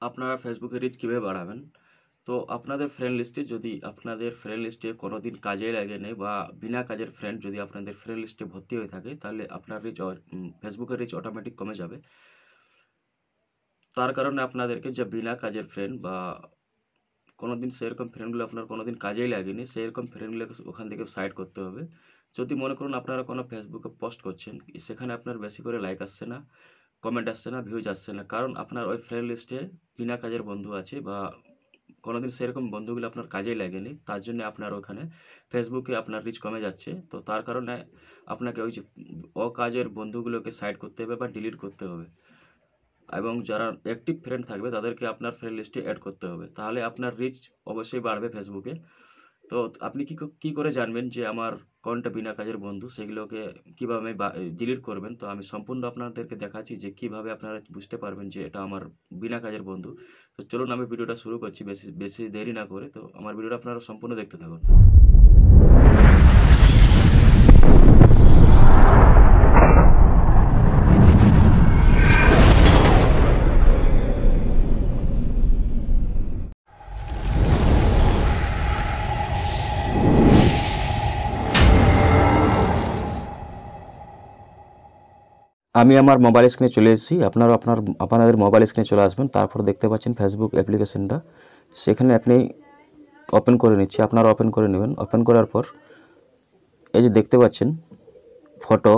আপনারা ফেসবুকে রিচ কীভাবে বাড়াবেন? তো আপনাদের ফ্রেন্ড লিস্টে যদি আপনাদের ফ্রেন্ড লিস্টে কোনোদিন কাজে লাগেনি বা বিনা কাজের ফ্রেন্ড যদি আপনাদের ফ্রেন্ড লিস্টে ভর্তি হয়ে থাকে, তাহলে আপনার ফেসবুকের রিচ অটোমেটিক কমে যাবে। তার কারণে আপনাদেরকে যে বিনা কাজের ফ্রেন্ড বা কোনোদিন সেরকম ফ্রেন্ডগুলো আপনার কোনোদিন কাজেই লাগেনি, সেরকম ফ্রেন্ডগুলোকে ওখান থেকে সাইড করতে হবে। যদি মনে করুন আপনারা কোনো ফেসবুকে পোস্ট করছেন, সেখানে আপনার বেশি করে লাইক আসছে না, কমেন্ট আসছে না, ভিউজ আসছে না। কারণ আপনার ওই ফ্রেন্ড লিস্টে বিনা কাজের বন্ধু আছে বা কোনোদিন সেরকম বন্ধুগুলো আপনার কাজেই লাগেনি। তার জন্য আপনার ওখানে ফেসবুকে আপনার রিচ কমে যাচ্ছে। তো তার কারণে আপনাকে ওই যে অকাজের বন্ধুগুলোকে সাইড করতে হবে বা ডিলিট করতে হবে। এবং যারা অ্যাক্টিভ ফ্রেন্ড থাকবে তাদেরকে আপনার ফ্রেন্ড লিস্টে অ্যাড করতে হবে। তাহলে আপনার রিচ অবশ্যই বাড়বে ফেসবুকে। তো আপনি কি করে জানবেন যে আমার কোনটা বিনা কাজের বন্ধু? সেগুলোকে কিভাবে ডিলিট করবেন? তো আমি সম্পূর্ণ আপনাদেরকে দেখাচ্ছি যে কিভাবে আপনারা বুঝতে পারবেন যে এটা আমার বিনা কাজের বন্ধু। তো চলুন আমি ভিডিওটা শুরু করছি বেশি বেশি দেরি না করে। তো আমার ভিডিওটা আপনারা সম্পূর্ণ দেখতে থাকুন। আমি আমার মোবাইল স্ক্রিনে চলে এসেছি। আপনাদের মোবাইল স্ক্রিনে চলে আসবেন। তারপর দেখতে পাচ্ছেন ফেসবুক অ্যাপ্লিকেশনটা, সেখানে আপনি ওপেন করে নিচ্ছি। আপনারা ওপেন করে নেবেন। ওপেন করার পর এই যে দেখতে পাচ্ছেন ফটো,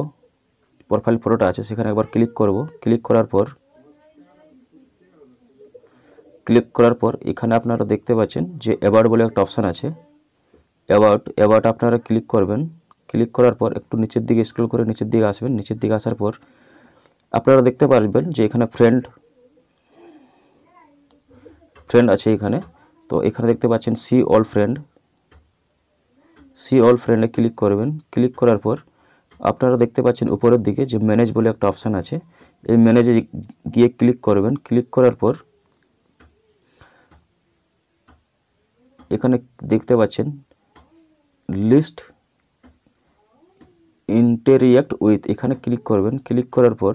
প্রোফাইল ফটোটা আছে, সেখানে একবার ক্লিক করব। ক্লিক করার পর এখানে আপনারা দেখতে পাচ্ছেন যে অ্যাবাউট বলে একটা অপশান আছে। অ্যাবাউট আপনারা ক্লিক করবেন। ক্লিক করার পর একটু নিচের দিকে স্ক্রল করে নিচের দিকে আসবেন। নিচের দিকে আসার পর আপনারা দেখতে পারবেন যে এখানে ফ্রেন্ড আছে এখানে। তো এখানে দেখতে পাচ্ছেন সি অল ফ্রেন্ডে ক্লিক করবেন। ক্লিক করার পর আপনারা দেখতে পাচ্ছেন উপরের দিকে যে ম্যানেজ বলে একটা অপশান আছে, এই ম্যানেজে গিয়ে ক্লিক করবেন। ক্লিক করার পর এখানে দেখতে পাচ্ছেন লিস্ট ইন্টারিয়াক্ট উইথ, এখানে ক্লিক করবেন। ক্লিক করার পর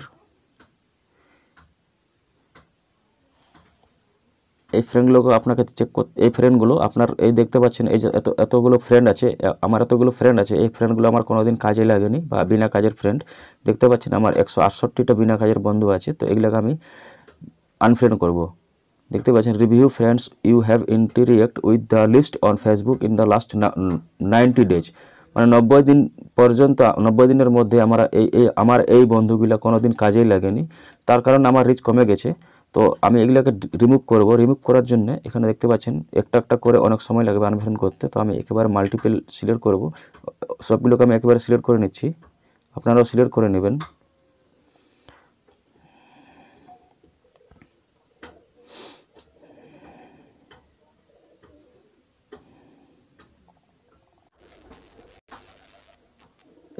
এই ফ্রেন্ডগুলোকে আপনাকে চেক করতে, এই ফ্রেন্ডগুলো আপনার এই দেখতে পাচ্ছেন এই যে এতগুলো ফ্রেন্ড আছে, আমার এতগুলো ফ্রেন্ড আছে, এই ফ্রেন্ডগুলো আমার কোনোদিন কাজে লাগেনি বা বিনা কাজের ফ্রেন্ড। দেখতে পাচ্ছেন আমার 168টা বিনা কাজের বন্ধু আছে। তো এগুলোকে আমি আনফ্রেন্ড করব। দেখতে পাচ্ছেন review friends you have interacted with the list on Facebook in the last 90 days, মানে 90 দিন পর্যন্ত, 90 দিনের মধ্যে আমার এই বন্ধুগুলো কোনোদিন কাজেই লাগেনি। তার কারণে আমার রিচ কমে গেছে। তো আমি এগুলোকে রিমুভ করব। রিমুভ করার জন্য এখানে দেখতে পাচ্ছেন একটা একটা করে অনেক সময় লাগবে আনফ্রেন্ড করতে। তো আমি একেবারে মাল্টিপল সিলেক্ট করব। সবগুলোকে আমি একেবারে সিলেক্ট করে নিচ্ছি, আপনারাও সিলেক্ট করে নেবেন।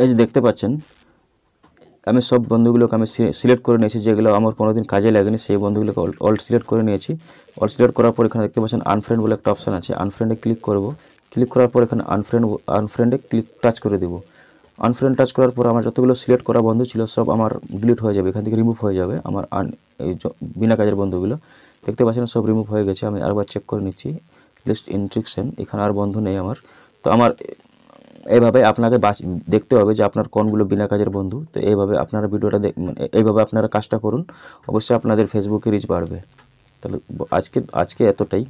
এই যে দেখতে পাচ্ছেন আমি সব বন্ধুগুলোকে আমি সিলেক্ট করে নিয়েছি, যেগুলো আমার কোনোদিন কাজে লাগেনি সেই বন্ধুগুলোকে অল সিলেক্ট করে নিয়েছি। অল সিলেক্ট করার পর এখানে দেখতে পাচ্ছেন আনফ্রেন্ড বলে একটা অপশান আছে, আনফ্রেন্ডে ক্লিক করব। ক্লিক করার পর এখানে আনফ্রেন্ডে টাচ করে দেবো। আনফ্রেন্ড টাচ করার পর আমার যতগুলো সিলেক্ট করা বন্ধু ছিল সব আমার ডিলিট হয়ে যাবে, এখান থেকে রিমুভ হয়ে যাবে। আমার এই বিনা কাজের বন্ধুগুলো দেখতে পাচ্ছেন সব রিমুভ হয়ে গেছে। আমি আরেকবার চেক করে নিচ্ছি লিস্ট ইনস্ট্রাকশন, এখানে আর বন্ধু নেই আমার। তো আমার এইভাবে আপনাকে দেখতে হবে যে আপনার কোনগুলো বিনা কাজের বন্ধু। তো এইভাবে আপনারা ভিডিওটা এইভাবে আপনারা কাজটা করুন, অবশ্যই আপনাদের ফেসবুকে রিচ বাড়বে। তাহলে আজকে এতটাই।